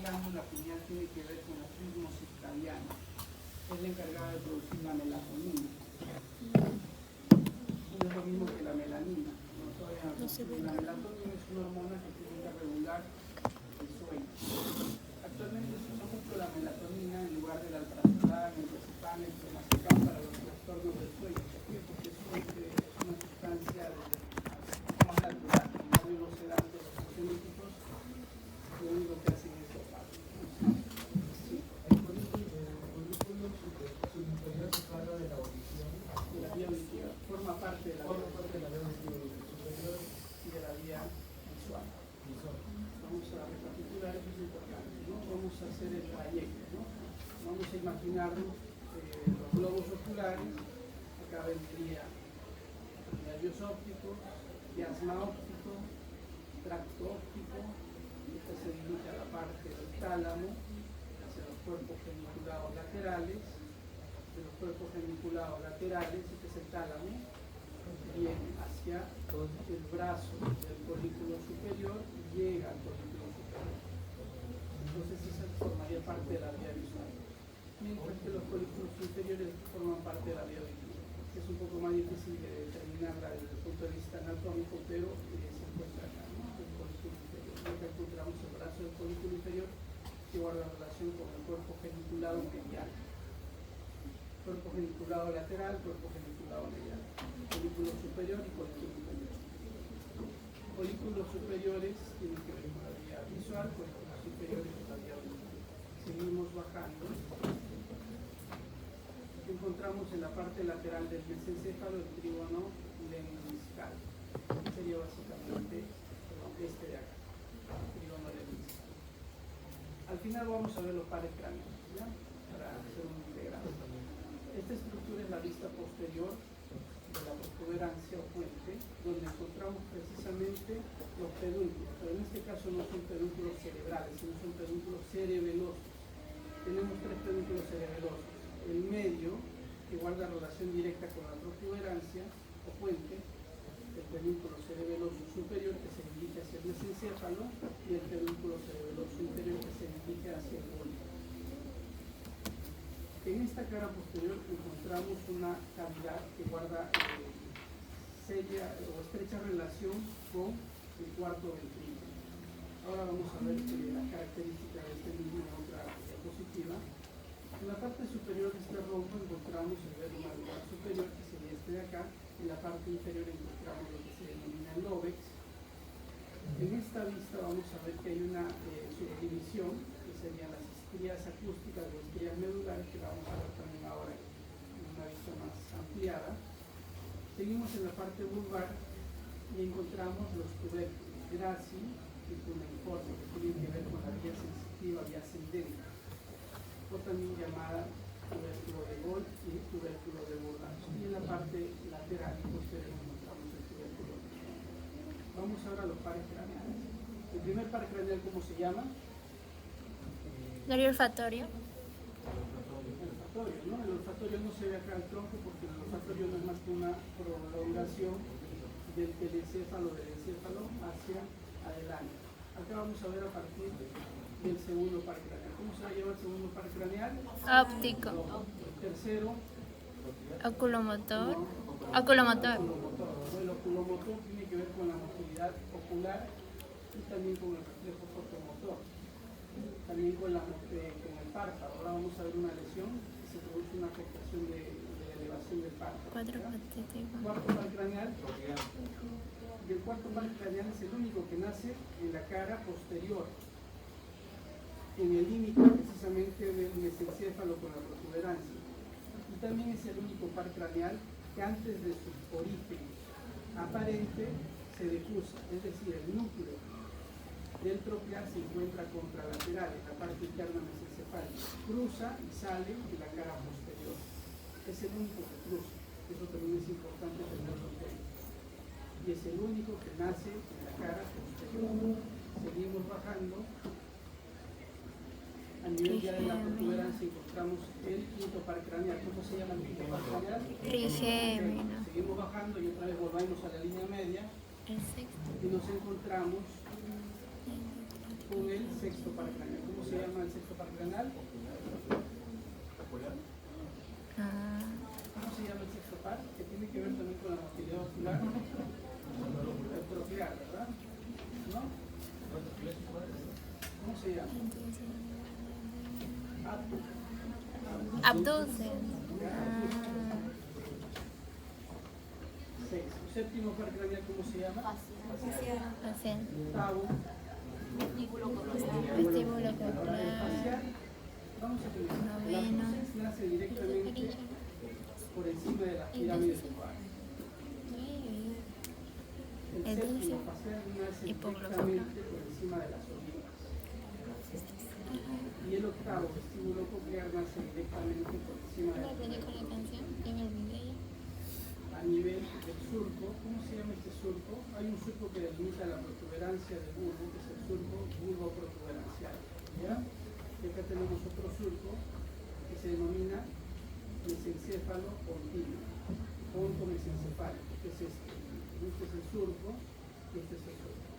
glándula pineal tiene que ver con la plasmocitariana. Es la encargada de producir la melatonina. No es lo mismo que la melanina. ¿No? Todavía no se ve. La melatonina es una hormona que tiene que regular el sueño. Actualmente se usa mucho la melatonina en lugar del alprazolam, el diazepam, el clonazepam para los trastornos del sueño. ¿Por qué? Porque es una sustancia más natural. En cambio, los sedantes, los ansiolíticos, lo único que hacen es dopar. Sí. El folículo superior se habla de la audición. De la vía auditiva. Forma parte de la vía auditiva superior y de la vía visual. Vamos a recapitular, eso es importante, ¿no? Vamos a hacer el trayecto, ¿no? Vamos a imaginarnos los globos oculares. Acá vendría nervios ópticos, chiasma óptico, tracto óptico. Esta se dirige a la parte del tálamo, hacia los cuerpos geniculados laterales. De los cuerpos geniculados laterales, este es el tálamo, viene hacia el brazo del folículo superior y llega al folículo superior. Entonces esa formaría parte de la vía visual. Mientras que los folículos inferiores forman parte de la vía auditiva. Es un poco más difícil de determinarla desde el punto de vista anatómico, pero se encuentra acá, ¿no? El folículo inferior. Acá encontramos el brazo del folículo inferior que guarda relación con el cuerpo geniculado medial. Cuerpo geniculado lateral, cuerpo geniculado medial. Folículo superior y folículo inferior. Folículos superiores tienen que ver con la vía visual, folículos inferiores con la vía auditiva. Seguimos bajando. Encontramos en la parte lateral del mesencéfalo el trígono lemniscal. Sería básicamente este de acá, el trígono lemniscal. Al final vamos a ver los pares cráneos, ¿ya? Para hacer un integrado. Esta estructura es la vista posterior de la protuberancia o puente, donde encontramos precisamente los pedúnculos, pero en este caso no son pedúnculos cerebrales, sino son pedúnculos cerebelosos. Tenemos tres pedúnculos cerebelosos. El medio, que guarda relación directa con la protuberancia o puente, el pedúnculo cerebeloso superior que se dirige hacia el mesencéfalo y el pedúnculo cerebeloso inferior que se dirige hacia el bulbo. En esta cara posterior encontramos una cavidad que guarda seria o estrecha relación con el cuarto ventrículo. Ahora vamos a ver la característica de este mismo en otra diapositiva. En la parte superior de este rombo encontramos el velo malular superior, que sería este de acá. En la parte inferior encontramos lo que se denomina el lóbex. En esta vista vamos a ver que hay una subdivisión, que serían las estrías acústicas o estrías medulares, que la vamos a ver también ahora en una vista más ampliada. Seguimos en la parte vulvar y encontramos los tubérculos graci y cuneiforme, que tienen que ver con la vía sensitiva y ascendente, o también llamada tubérculo de Gol y tubérculo de Burgos. Y en la parte lateral y posterior encontramos el tubérculo de Gol. Vamos ahora a los pares craneales. El primer par craneal, ¿cómo se llama? Nervio olfatorio. El olfatorio, ¿no? El olfatorio no se ve acá al tronco porque el olfatorio no es más que una prolongación del telencéfalo, del encéfalo hacia adelante. Acá vamos a ver a partir del segundo par craneal. ¿Cómo se va a llamar el segundo par craneal? Óptico. El tercero. Oculomotor. No, Oculomotor. el oculomotor tiene que ver con la motilidad ocular y también con el reflejo fotomotor. También con el párpado. Ahora vamos a ver una lesión que se produce una afectación de elevación del párpado. Cuarto par craneal. Y el cuarto par craneal es el único que nace en la cara posterior, en el límite precisamente del mesencéfalo con la protuberancia. Y también es el único par craneal que antes de su origen aparente se difusa, es decir, el núcleo del tropial se encuentra contralateral en la parte interna mesencefálica, cruza y sale de la cara posterior. Es el único que cruza, eso también es importante tenerlo en cuenta. Y es el único que nace en la cara posterior. Seguimos bajando. A nivel ya de la protuberancia encontramos el quinto par craneal. ¿Cómo se llama el quinto par craneal? Trigémino. Seguimos bajando y otra vez volvemos a la línea media El sexto. y nos encontramos con el sexto par craneal. ¿Cómo se se llama el sexto par craneal? Ah, ¿Cómo se llama el sexto par? Que tiene que ver también con la motilidad ocular. El troclear, ¿verdad? ¿No? ¿Cómo se llama? abducen. Sexto. Séptimo par craneal, ¿cómo se llama? Facial. Octavo. Vestíbulo Horario coclear. facial. Vamos a tener. La Noveno. abducens nace directamente por encima de las pirámides lunares. El El séptimo dulce. facial nace Hipoglosal. directamente por encima de las orillas. Y el octavo vestíbulo coclear nace directamente por encima de ¿Me aprendí con la canción? Ya me olvidé ya. a nivel del surco. ¿Cómo se llama este surco? Hay un surco que delimita la protuberancia del bulbo, que es el surco bulbo-protuberancial. ¿Ya? Y acá tenemos otro surco que se denomina mesencéfalo pontino, ponto mesencefálico, que es este. Este es el surco y este es el surco.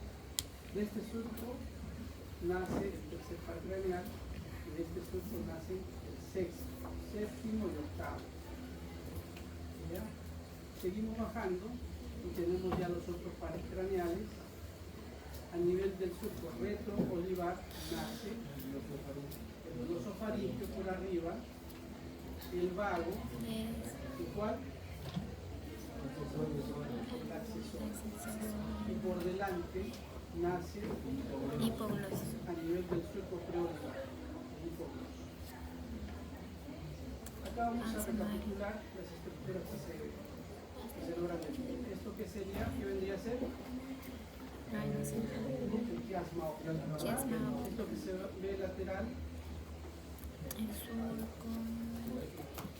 De este surco nace el tercer par craneal y de este surco nace el sexto, séptimo y octavo. ¿Ya? Seguimos bajando y tenemos ya los otros pares craneales. A nivel del surco retro-olivar nace el glosofaringio por arriba, el vago, ¿y cuál? El accesorio. Y por delante nace Hipoglosis. a nivel del surco preolivar, el hipogloso. Acá vamos a recapitular las estructuras que se logran aquí. ¿Esto qué sería? ¿Qué vendría a ser? Ay, no sé. El quiasma óptico, ¿verdad? Quiasma óptico. Esto que se ve lateral El surco. con la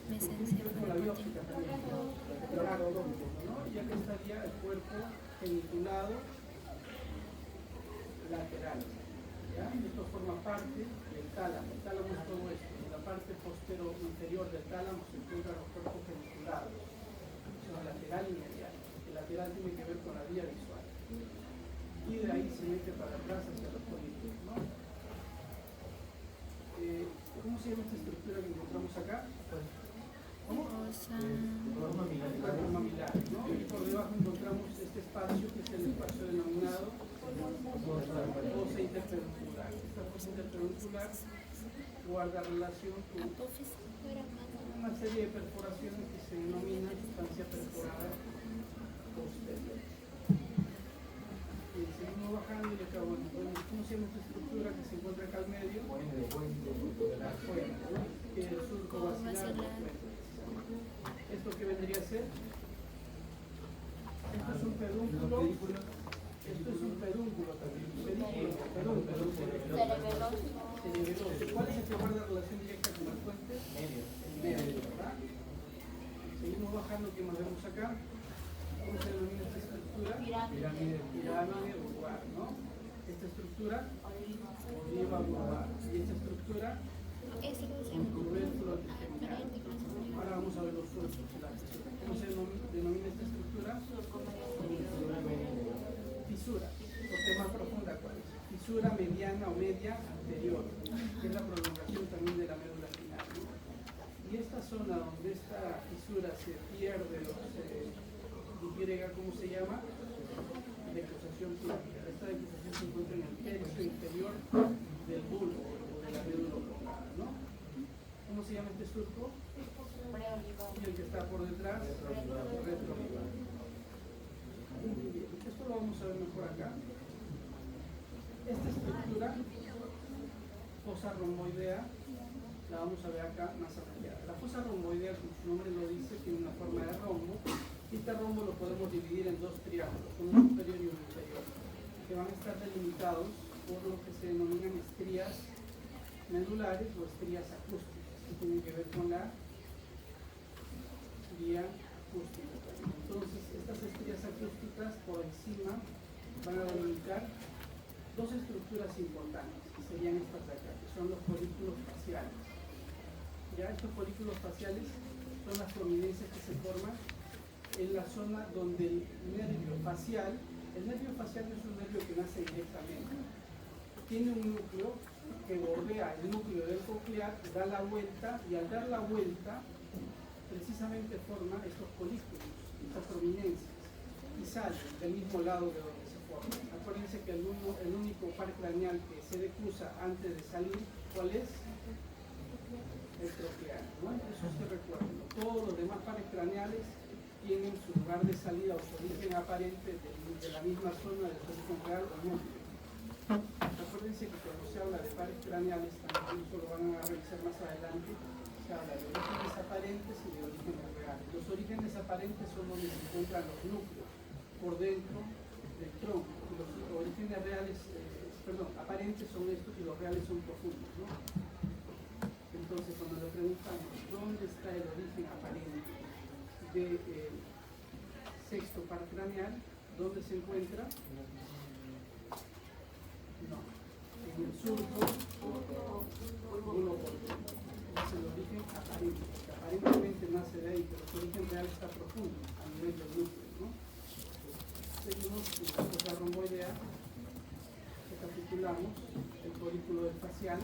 Mesencéfalo. bióptica también, el tracto óptico, ¿no? Y acá estaría el cuerpo geniculado lateral, ¿ya? Y esto forma parte del tálamo. El tálamo es todo esto. En la parte posterior inferior del tálamo se encuentran los cuerpos geniculados, son lateral y medial. El lateral tiene que ver con la vía visual. Y de ahí se mete para atrás hacia los folículos, ¿no? ¿Cómo se llama esta estructura que encontramos acá? ¿Cómo? Cuerpo mamilar, ¿no? Y por debajo encontramos este espacio que es el espacio denominado fosa interpeduncular. Esta fosa interpeduncular guarda relación con una serie de perforaciones que se denomina sustancia perforada posterior. Y seguimos bajando y le acabo de poner, ¿cómo se llama esta estructura que se encuentra acá al medio? La fuente, ¿no? Que es el surco vacilar. ¿Esto qué vendría a ser? Esto es un pedúnculo. Esto es un pedúnculo también. Pedúnculo. Cerebeloso. ¿Cuál es el que guarda relación directa con la fuente? El medio, ¿verdad? Seguimos bajando, ¿qué más vemos acá? ¿Cómo se denomina esta estructura? Pirámide vulvar, ¿no? Esta estructura, oliva vulvar. Y esta estructura, tubérculo antigenital. Ahora vamos a ver los surcos. ¿Cómo se denomina esta estructura? Fisura. Porque más profunda, ¿cuál es? Fisura mediana o media anterior, que es la prolongación también de la médula espinal, ¿no? Y esta zona donde esta fisura se pierde o se disgrega, ¿cómo se llama? Decusación plástica. Esta decusación se encuentra en el tercio inferior del bulbo o de la médula oblongada, ¿no? ¿Cómo se llama este surco? Y el que está por detrás, retroolivar. Muy bien. Esto lo vamos a ver mejor acá. Esta estructura, fosa romboidea, la vamos a ver acá más ampliada. La fosa romboidea, como su nombre lo dice, tiene una forma de rombo. Y este rombo lo podemos dividir en dos triángulos, uno superior y uno inferior, que van a estar delimitados por lo que se denominan estrías medulares o estrías acústicas, que tienen que ver con la vía acústica. Entonces, estas estrías acústicas por encima van a delimitar dos estructuras importantes, que serían estas de acá, que son los folículos faciales. Ya estos folículos faciales son las prominencias que se forman en la zona donde el nervio facial no es un nervio que nace directamente, tiene un núcleo que bordea coclea, el núcleo del coclear, da la vuelta y al dar la vuelta precisamente forma estos colículos, estas prominencias, y sale del mismo lado de donde se forma. Acuérdense que el único par craneal que se decruza antes de salir, ¿cuál es? El coclear, ¿no? Eso se recuerda. Todos los demás pares craneales tienen su lugar de salida o su origen aparente de la misma zona del origen real o núcleo. Acuérdense que cuando se habla de pares craneales, también eso lo van a revisar más adelante, se habla de orígenes aparentes y de orígenes reales. Los orígenes aparentes son donde se encuentran los núcleos, por dentro del tronco. Y los orígenes reales, aparentes son estos y los reales son profundos, ¿no? Entonces, cuando le preguntamos dónde está el origen aparente del sexto par craneal, ¿dónde se encuentra? No, en el surco, uno por uno. Es el origen aparente, que aparentemente nace de ahí, pero su origen real está profundo, a nivel del núcleo, ¿no? Seguimos en la fosa romboidea, recapitulamos el folículo del facial.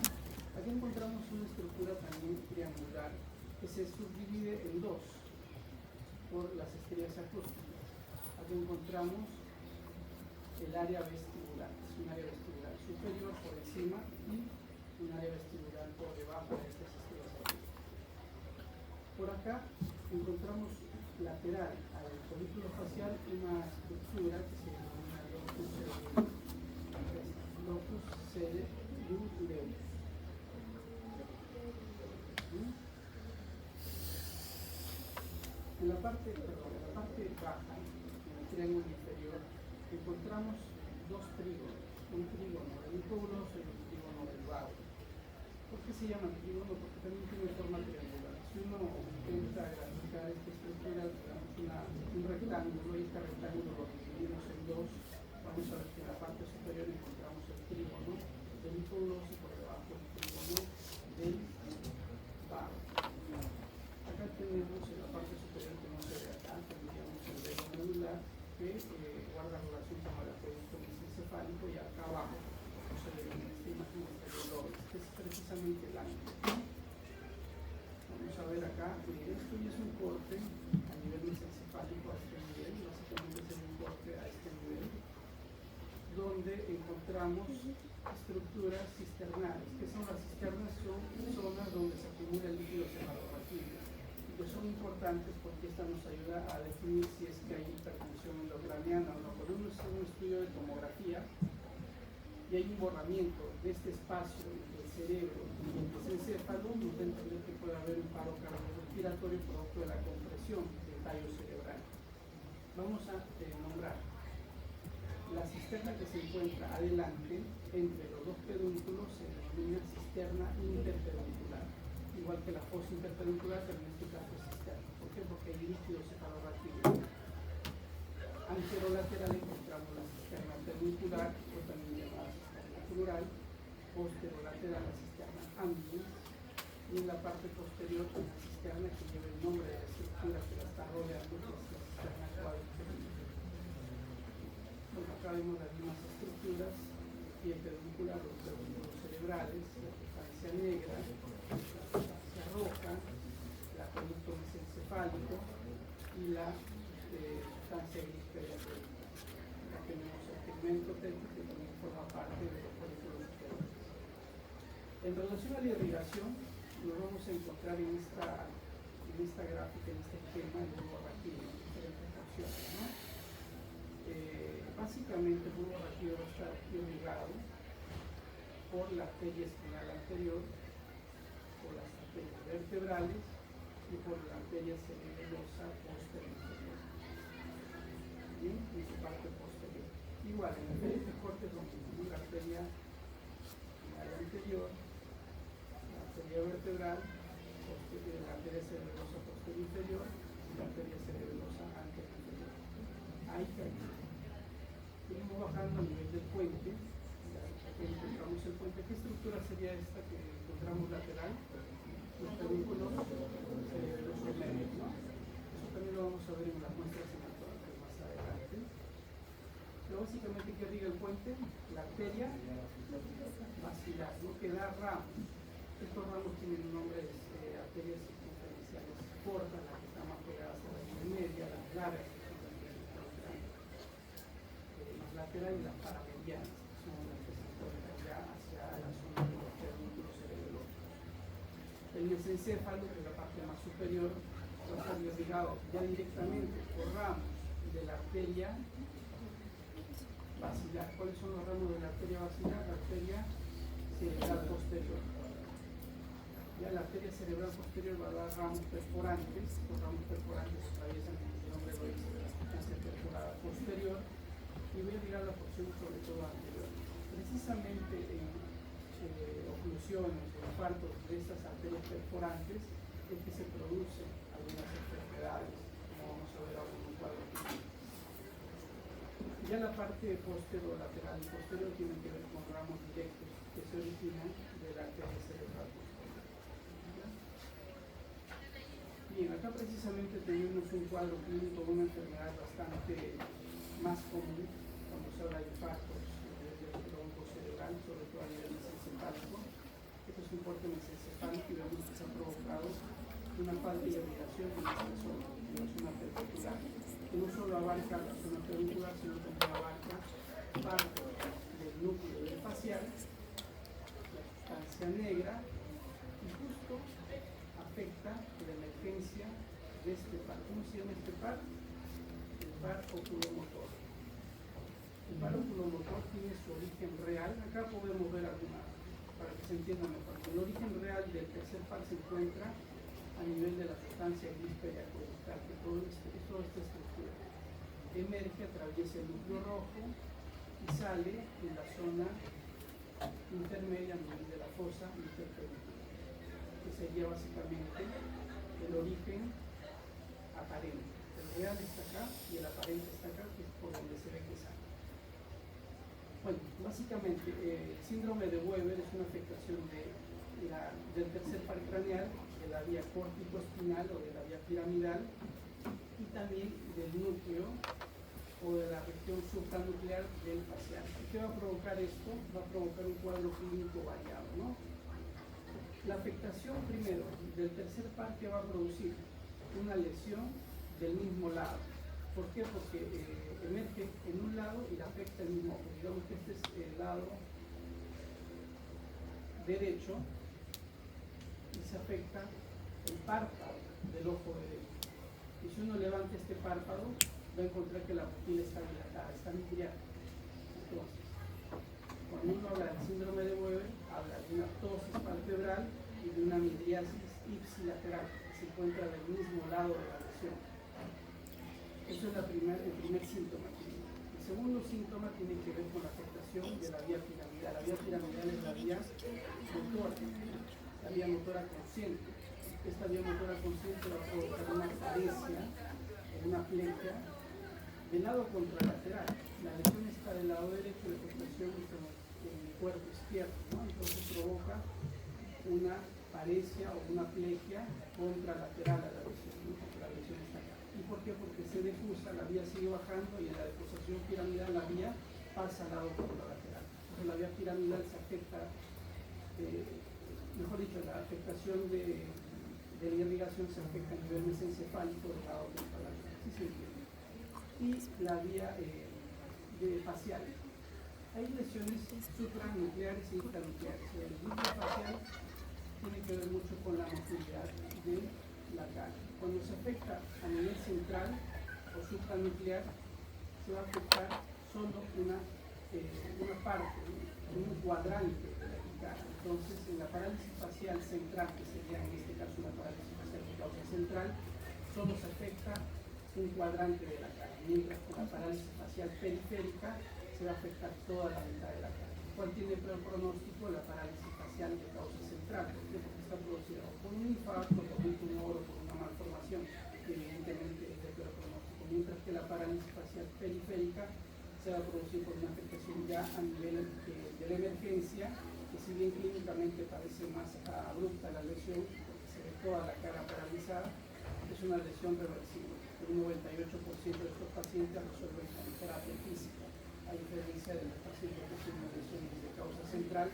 Aquí encontramos una estructura también triangular que se subdivide en dos por las estrellas acústicas. Aquí encontramos el área vestibular, es un área vestibular superior por encima y un área vestibular por debajo de estas estrellas acústicas. Por acá encontramos lateral al folículo facial una estructura que se denomina locus coeruleus. En la parte baja, en el triángulo inferior, encontramos dos trígonos, un trígono helicobuloso y un trígono del vago. ¿Por qué se llama trígono? Porque también tiene forma triangular. Si uno intenta graficar esta estructura, un rectángulo, y este rectángulo lo dividimos en dos, vamos a ver que en la parte superior encontramos el trígono helicobuloso y por debajo el trígono del vago. Acá tenemos en la parte superior que no se ve acá, tendríamos el velo medular que guarda relación con el acueducto mesencefálico, y acá abajo no se ve en esta imagen el lóbulo, que es precisamente el ángulo. Vamos a ver acá, esto ya es un corte a nivel mesencefálico a este nivel, básicamente es un corte a este nivel, donde encontramos estructuras cisternales. ¿Qué son las cisternas? Son zonas donde se acumula el líquido cefalorraquídeo, que son importantes porque esta nos ayuda a definir si es que hay hipertensión endocraniana o no. Cuando uno hace un estudio de tomografía y hay un borramiento de este espacio entre el cerebro y el mesencéfalo, nos da a entender que puede haber un paro cardiorrespiratorio producto de la compresión del tallo cerebral. Vamos a nombrar la cisterna que se encuentra adelante entre los dos pedúnculos, se denomina cisterna interpeduncular, igual que la fosa interpeduncular, pero en este caso es cisterna. ¿Por qué? Porque hay líquido cefalorraquídeo. Anterolateral encontramos la cisterna peduncular, o también llamada cisterna plural. Posterolateral la cisterna ambiens, y en la parte posterior una cisterna que lleva el nombre de la estructura que la está rodeando, que es la cisterna cuadriceps. Bueno, acá vemos las mismas estructuras, el pie peduncular, los pedúnculos cerebrales, la sustancia negra, la sustancia roja, el acueducto mesencefálico y la sustancia gris periaquética. Acá tenemos el pigmento tético, que también forma parte de los folículos superiores. En relación a la irrigación, nos vamos a encontrar en esta gráfica, en este esquema, el bulbo raquídeo, en diferentes porciones, ¿no? Básicamente el bulbo raquídeo va a estar irrigado por la arteria espinal anterior, por las arterias vertebrales y por la arteria cerebelosa posterior. Bien, en su parte posterior. Igual, en diferentes cortes lo mismo, la arteria espinal anterior, la arteria vertebral, la arteria cerebelosa posterior inferior y la arteria cerebelosa anterior inferior. Ahí cae. Seguimos bajando a nivel del puente. Aquí encontramos el puente. ¿Qué estructura sería esta que encontramos lateral? Los pedúnculos cerebelosos medios, ¿no? Eso también lo vamos a ver en las muestras anatómicas más adelante. Pero básicamente, ¿qué riega el puente? La arteria basilar, ¿no? Que da da ramos. Estos ramos tienen nombres de arterias circunferenciales cortas, las que están más pegadas a la línea media, las largas, que son las que están más laterales, y las paramedianas, que son las que se encuentran ya hacia la zona de los pedúnculos cerebelógicos. El mesencéfalo, que es la parte más superior, va a estar irrigado ya directamente por ramos de la arteria basilar. ¿Cuáles son los ramos de la arteria basilar? La arteria cerebral posterior. Ya la arteria cerebral posterior va a dar ramos perforantes. Los ramos perforantes atraviesan, el nombre lo dice, la sustancia perforada posterior, y voy a ligar la porción sobre todo anterior. Precisamente en oclusiones o infartos de estas arterias perforantes es que se producen algunas enfermedades, como vamos a ver ahora en un cuadro clínico. Ya la parte posterolateral y posterior tiene que ver con ramos directos que se originan de la arteria cerebral posterior. Bien, acá precisamente tenemos un cuadro clínico de una enfermedad bastante más común cuando se habla de infartos del tronco cerebral, sobre todo a nivel mesencefálico. Este es un corte mesencefálico y vemos que se ha provocado una falta de irrigación en esta zona, en la zona perpendicular, que no solo abarca la zona perpendicular, sino también abarca parte del núcleo del facial, la sustancia negra, y justo afecta la emergencia de este par. ¿Cómo se llama este par? El par oculomotor. El par oculomotor tiene su origen real. Acá podemos ver algunas, para que se entienda mejor. El origen real del tercer par se encuentra a nivel de la sustancia gris periacueductal, que toda esta estructura emerge, atraviesa el núcleo rojo y sale en la zona intermedia a nivel de la fosa interpericular, que sería básicamente el origen aparente. El real está acá y el aparente está acá, que es por donde se ve que sale. Bueno, básicamente el síndrome de Weber es una afectación del tercer par craneal, de la vía córtico-espinal o de la vía piramidal, y también del núcleo o de la región supranuclear del facial. ¿Qué va a provocar esto? Va a provocar un cuadro clínico variado, ¿no? La afectación primero del tercer par que va a producir una lesión del mismo lado. ¿Por qué? Porque emerge en un lado y la afecta el mismo ojo. Digamos que este es el lado derecho y se afecta el párpado del ojo derecho. Y si uno levanta este párpado, va a encontrar que la pupila está dilatada, está vidriada. Entonces, cuando uno habla del síndrome de Weber, habla de una ptosis palpebral y de una midriasis ipsilateral, que se encuentra del mismo lado de la lesión. Eso es el primer síntoma. El segundo síntoma tiene que ver con la afectación de la vía piramidal. La vía piramidal es la vía motora, la vía motora consciente. Esta vía motora consciente va a provocar una paresia, una plegia, del lado contralateral. La lesión está del lado derecho, la afectación está en el cuerpo izquierdo, ¿no? Entonces provoca una paresia o una plegia contralateral a la lesión, ¿no? Porque la lesión está acá. ¿Y por qué? Porque se difusa, la vía sigue bajando y en la defusación piramidal la vía pasa al lado contralateral. Entonces la vía piramidal se afecta, mejor dicho, la afectación de la irrigación se afecta a nivel mesencefálico del lado contralateral. ¿Sí se entiende? Y la vía facial. Hay lesiones supranucleares e intranucleares. El núcleo facial tiene que ver mucho con la motilidad de la cara. Cuando se afecta a nivel central o supranuclear, se va a afectar solo una parte, un cuadrante de la cara. Entonces, en la parálisis facial central, que sería en este caso una parálisis facial de causa central, solo se afecta un cuadrante de la cara, mientras que la parálisis facial periférica se va a afectar toda la mitad de la cara. ¿Cuál tiene peor pronóstico? La parálisis facial de causa central, porque está producida por un infarto, por un tumor o por una malformación, que evidentemente es de peor pronóstico, mientras que la parálisis facial periférica se va a producir por una afectación ya a nivel de la emergencia, que si bien clínicamente parece más abrupta la lesión, porque se ve toda la cara paralizada, es una lesión reversible. El 98% de estos pacientes resuelven con terapia física, a diferencia de los pacientes que tienen lesiones de causa central,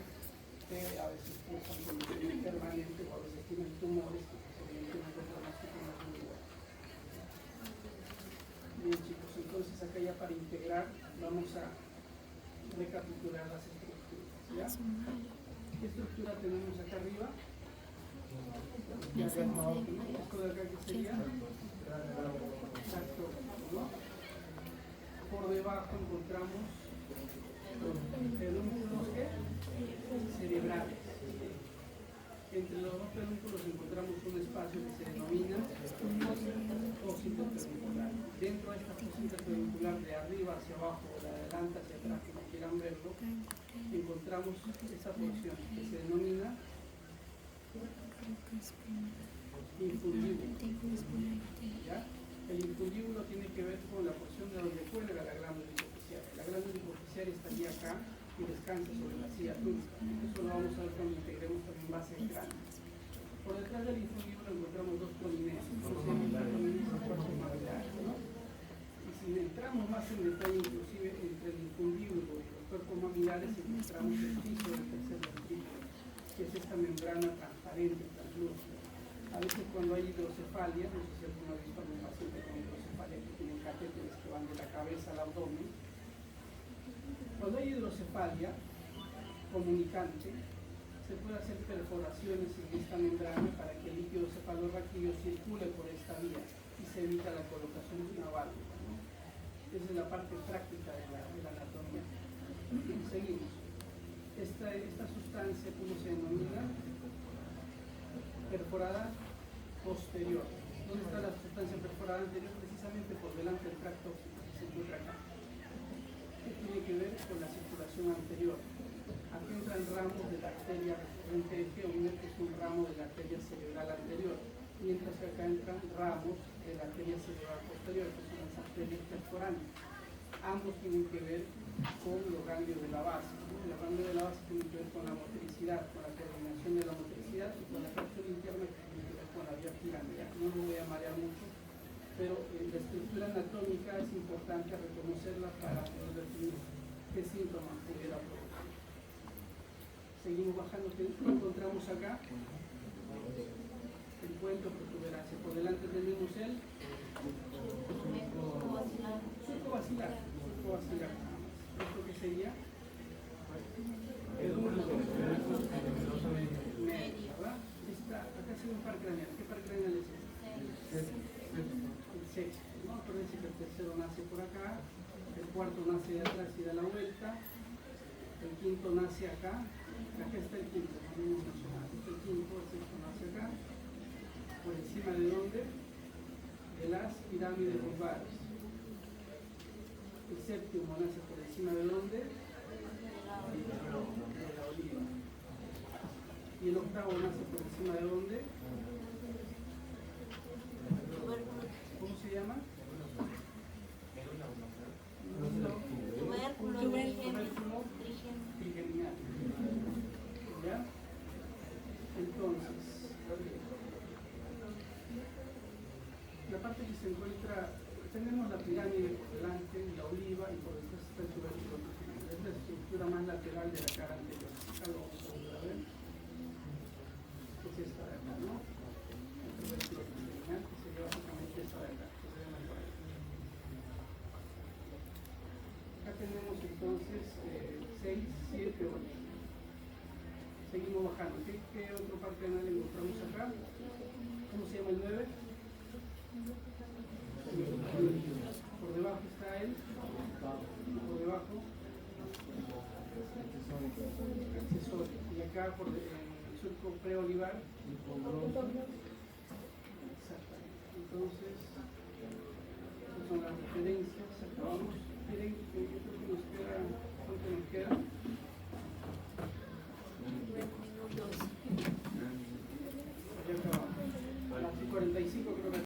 a veces pues son permanentes o a veces tienen tumores que se orientan a más que con la tumor. Bien chicos, entonces acá ya para integrar vamos a recapitular las estructuras, ¿ya? ¿Qué estructura tenemos acá arriba? Ya abajo, esto de acá que sería exacto, ¿no? Por debajo encontramos los pedúnculos cerebrales. Entre los dos pedúnculos encontramos un espacio que se denomina fosa interpeduncular. Dentro de esta fosa interpeduncular, de arriba hacia abajo, de adelante hacia atrás, como quieran verlo, encontramos esa porción que se denomina infundíbulo. ¿Ya? El infundíbulo tiene que ver con la porción de donde cuelga la glándula hipoficiaria. La glándula hipoficiaria estaría acá y descansa sobre la silla túnica. Eso lo vamos a ver cuando integremos también base de cráneo. Por detrás del infundíbulo encontramos dos colineas, ¿no? Y si entramos más en detalle, inclusive entre el infundíbulo y los cuerpos mamilares, encontramos el piso del tercer ventrículo, que es esta membrana transparente, translúcida. A veces cuando hay hidrocefalia, no sé si alguno ha visto a algún paciente con hidrocefalia que tienen catéteres que van de la cabeza al abdomen. Cuando hay hidrocefalia comunicante, se puede hacer perforaciones en esta membrana para que el líquido cefalorraquídeo circule por esta vía y se evita la colocación de una válvula, ¿no? Esa es la parte práctica de la anatomía. Seguimos. Esta sustancia, ¿cómo se denomina? Perforada posterior. ¿Dónde está la sustancia perforada anterior? Precisamente por delante del tracto óptico, que se encuentra acá. ¿Qué tiene que ver con la circulación anterior? Aquí entran ramos de la arteria recurrente G1, que es un ramo de la arteria cerebral anterior, mientras que acá entran ramos de la arteria cerebral posterior, que son las arterias perforantes. Ambos tienen que ver con los ganglios de la base, ¿no? Los ganglios de la base tienen que ver con la motricidad, con la coordinación de la motricidad y con la cápsula interna que tiene que ver con la vía piramidal. No me voy a marear mucho, pero la estructura anatómica es importante reconocerla para poder definir qué síntomas pudiera producir. Seguimos bajando, ¿qué encontramos acá? El cuento protuberancia. Por delante tenemos el surco vacilar. ¿Esto qué sería? Pedúnculo medio, ¿verdad? Acá sigue un par craneal. ¿Qué par craneal es este? El sexto, ¿no? Acuérdense que el tercero nace por acá, el cuarto nace de atrás y da la vuelta, el quinto nace acá. Acá está el quinto, también mencionado. El quinto, el sexto nace acá. ¿Por encima de dónde? De las pirámides lumbares. El séptimo nace por encima de dónde? De la oliva. Y el octavo nace por encima de dónde? ¿Cómo se llama? Tubérculo trigenial. ¿Ya? Entonces, la parte que se encuentra, tenemos la pirámide por delante, la oliva y por detrás está el tubérculo trigenial. Es la estructura más lateral de la cara anterior. Acá lo vamos a volver a ver. Es esta de acá, ¿no? El tubérculo trigenial, que sería básicamente esta de acá, que se ve mejor ahí. Acá tenemos entonces 6, 7, 8. Seguimos bajando. ¿Qué otro par craneal encontramos acá? ¿Cómo se llama el 9? Por debajo está él. Por debajo. Accesorio. Y acá por el surco preolivar. Exactamente. Entonces, estas son las referencias. Acabamos. ¿Quieren